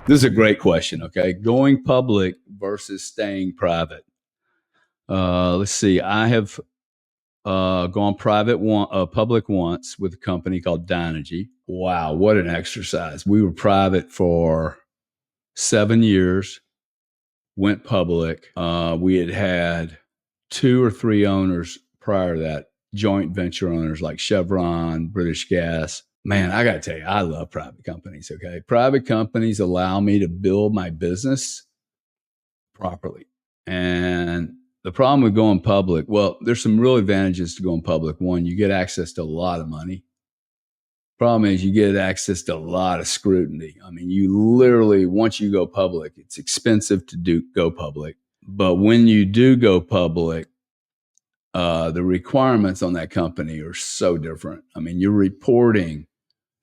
This is a great question. Okay. Going public versus staying private. Let's see. I have gone public once with a company called Dynegy. Wow. What an exercise. We were private for 7 years, went public. We had two or three owners prior to that, joint venture owners like Chevron, British Gas. Man, I got to tell you, I love private companies. Okay. Private companies allow me to build my business properly. And the problem with going public, well, there's some real advantages to going public. One, you get access to a lot of money. Problem is, you get access to a lot of scrutiny. I mean, you literally, once you go public, it's expensive to go public. But when you do go public, the requirements on that company are so different. I mean, you're reporting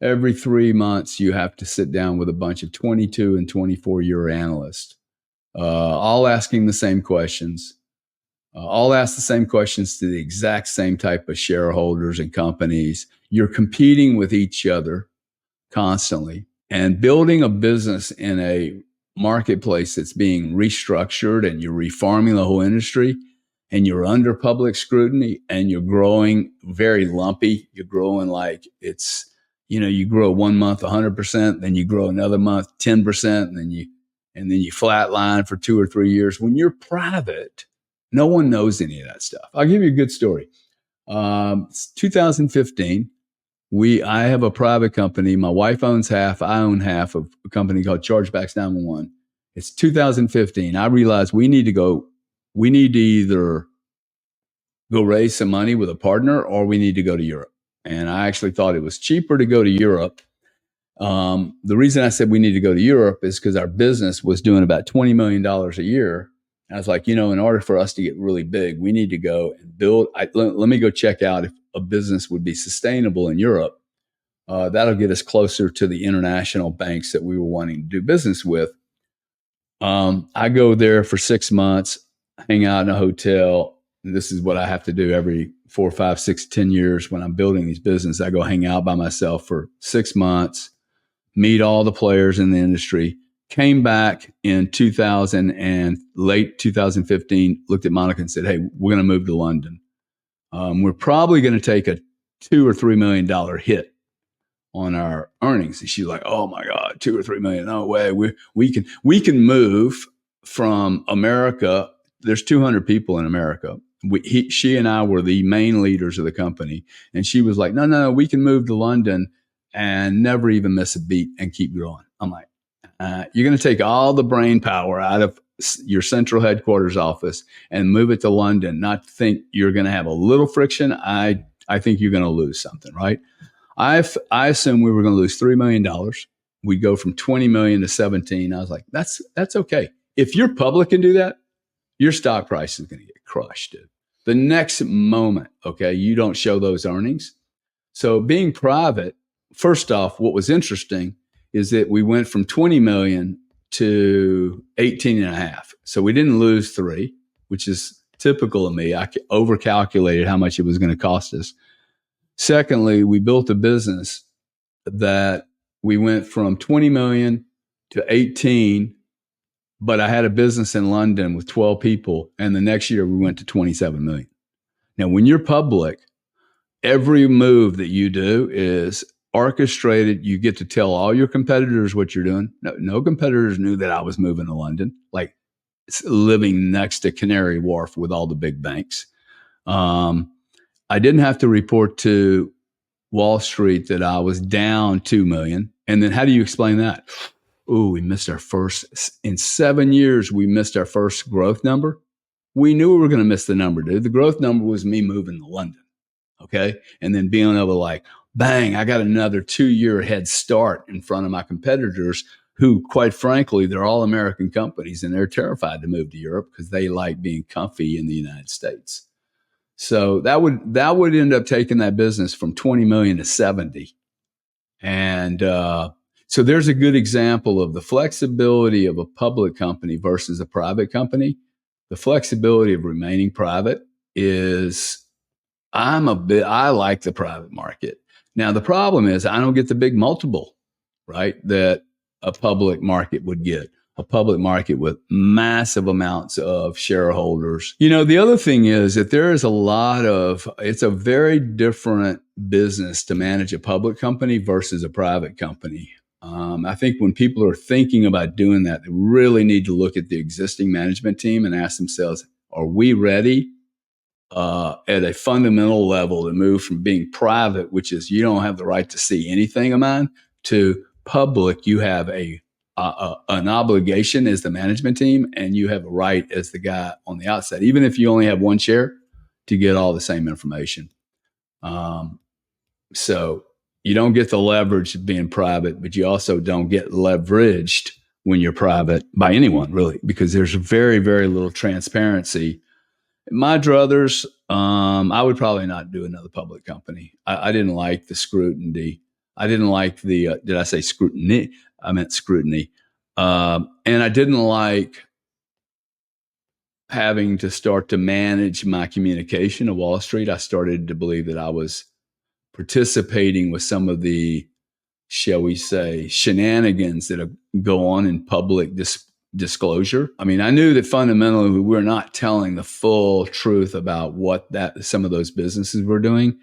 every 3 months, you have to sit down with a bunch of 22 and 24-year analysts, all asking the same questions. All ask the same questions to the exact same type of shareholders and companies. You're competing with each other constantly, and building a business in a marketplace that's being restructured, and you're refarming the whole industry, and you're under public scrutiny, and you're growing very lumpy. You're growing like you grow 1 month 100%, then you grow another month 10%, and then you flatline for 2 or 3 years. When you're private, no one knows any of that stuff. I'll give you a good story. 2015, I have a private company. My wife owns half. I own half of a company called Chargebacks 911. It's 2015. I realized we need to either go raise some money with a partner, or we need to go to Europe. And I actually thought it was cheaper to go to Europe. The reason I said we need to go to Europe is because our business was doing about $20 million a year. I was like, in order for us to get really big, we need to go and build. Let me go check out if a business would be sustainable in Europe. That'll get us closer to the international banks that we were wanting to do business with. I go there for 6 months, hang out in a hotel. This is what I have to do every 4, 5, 6, 10 years when I'm building these businesses. I go hang out by myself for 6 months, meet all the players in the industry. Came back in 2000 and late 2015, looked at Monica and said, "Hey, we're going to move to London. We're probably going to take a $2 or $3 million hit on our earnings." And she's like, "Oh my God, 2 or 3 million? No way. We can move from America. There's 200 people in America. She and I were the main leaders of the company." And she was like, no, we can move to London and never even miss a beat and keep growing. I'm like, you're going to take all the brain power out of your central headquarters office and move it to London, not think you're going to have a little friction. I think you're going to lose something, right? I assumed we were going to lose $3 million. We'd go from 20 million to 17. I was like, that's okay. If you're public and do that, your stock price is going to get crushed, dude. The next moment, okay, you don't show those earnings. So being private, first off, what was interesting is that we went from 20 million to 18 and a half. So we didn't lose 3, which is typical of me. I overcalculated how much it was going to cost us. Secondly, we built a business that we went from 20 million to 18, but I had a business in London with 12 people. And the next year we went to 27 million. Now, when you're public, every move that you do is orchestrated. You get to tell all your competitors what you're doing. No competitors knew that I was moving to London, like living next to Canary Wharf with all the big banks. I didn't have to report to Wall Street that I was down 2 million. And then how do you explain that? Oh, we missed in 7 years, we missed our first growth number. We knew we were going to miss the number, dude. The growth number was me moving to London. Okay. And then being able to like, bang, I got another 2-year head start in front of my competitors who, quite frankly, they're all American companies and they're terrified to move to Europe because they like being comfy in the United States. So that would end up taking that business from 20 million to 70. And so there's a good example of the flexibility of a public company versus a private company. The flexibility of remaining private is, I like the private market. Now, the problem is I don't get the big multiple, right, that a public market would get. A public market with massive amounts of shareholders. The other thing is that it's a very different business to manage a public company versus a private company. I think when people are thinking about doing that, they really need to look at the existing management team and ask themselves, are we ready at a fundamental level to move from being private, which is you don't have the right to see anything of mine, to public? You have an obligation as the management team, and you have a right as the guy on the outside, even if you only have one share, to get all the same information. So you don't get the leverage of being private, but you also don't get leveraged when you're private by anyone, really, because there's very, very little transparency. My druthers, I would probably not do another public company. I didn't like the scrutiny. I didn't like the, did I say scrutiny? I meant scrutiny. And I didn't like having to start to manage my communication at Wall Street. I started to believe that I was participating with some of the, shall we say, shenanigans that go on in public disclosure. I mean, I knew that fundamentally we're not telling the full truth about what some of those businesses were doing.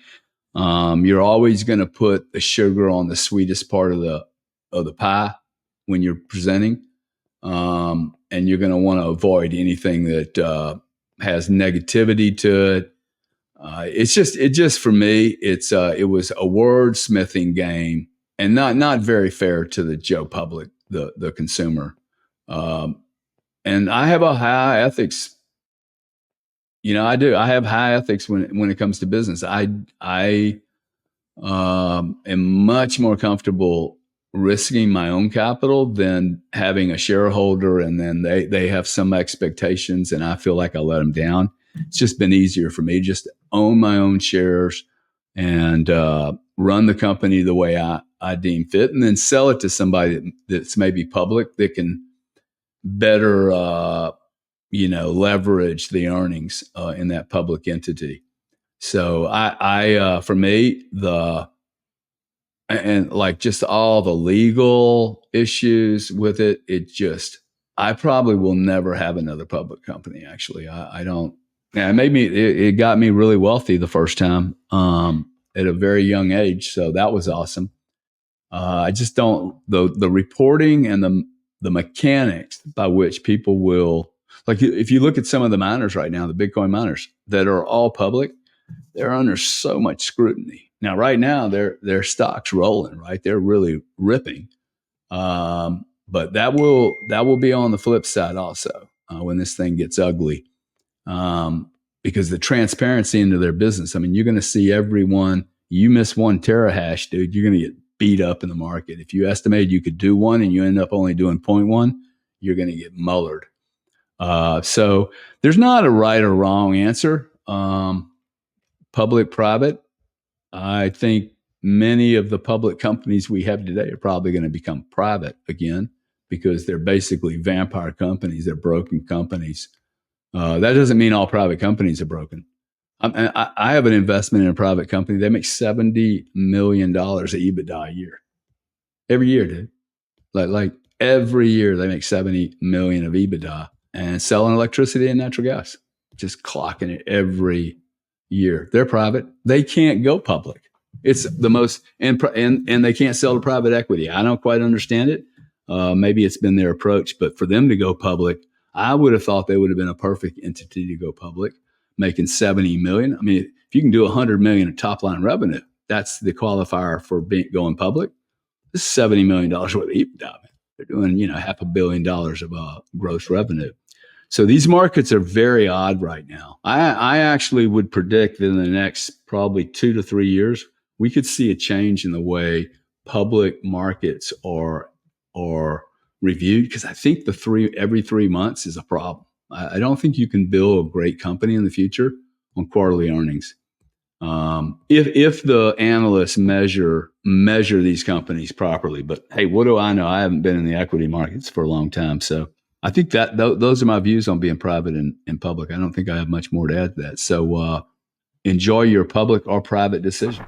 You're always going to put the sugar on the sweetest part of the pie when you're presenting, and you're going to want to avoid anything that has negativity to it. It just for me, it was a wordsmithing game, and not very fair to the Joe public, the consumer. And I have a high ethics. I do. I have high ethics when it comes to business. I am much more comfortable risking my own capital than having a shareholder and then they have some expectations and I feel like I let them down. It's just been easier for me just to own my own shares and run the company the way I deem fit, and then sell it to somebody that's maybe public that can better leverage the earnings in that public entity. So I for me, and like just all the legal issues with it, I probably will never have another public company. Actually, I don't. Yeah, it got me really wealthy the first time at a very young age. So that was awesome. I just don't, the reporting and the mechanics by which people will, like if you look at some of the miners right now, the Bitcoin miners that are all public, they're under so much scrutiny. Now, right now, their stock's rolling, right? They're really ripping. But that will be on the flip side also when this thing gets ugly. Because the transparency into their business, I mean, you're going to see everyone, you miss one terahash, dude, you're going to get beat up in the market. If you estimated you could do one and you end up only doing 0.1, you're going to get mullered. So there's not a right or wrong answer. Public, private. I think many of the public companies we have today are probably going to become private again because they're basically vampire companies. They're broken companies. That doesn't mean all private companies are broken. I have an investment in a private company. They make $70 million of EBITDA a year. Every year, dude. Like every year they make 70 million of EBITDA and selling electricity and natural gas. Just clocking it every year. They're private. They can't go public. It's the most, and they can't sell to private equity. I don't quite understand it. Maybe it's been their approach, but for them to go public, I would have thought they would have been a perfect entity to go public, making 70 million. I mean, if you can do 100 million in top line revenue, that's the qualifier for going public. This is $70 million worth of EBITDA. They're doing, $500 million of gross revenue. So these markets are very odd right now. I actually would predict that in the next probably 2 to 3 years, we could see a change in the way public markets are reviewed, because I think every 3 months is a problem. I don't think you can build a great company in the future on quarterly earnings. If the analysts measure these companies properly, but hey, what do I know? I haven't been in the equity markets for a long time, so I think that those are my views on being private and public. I don't think I have much more to add to that. So enjoy your public or private decision.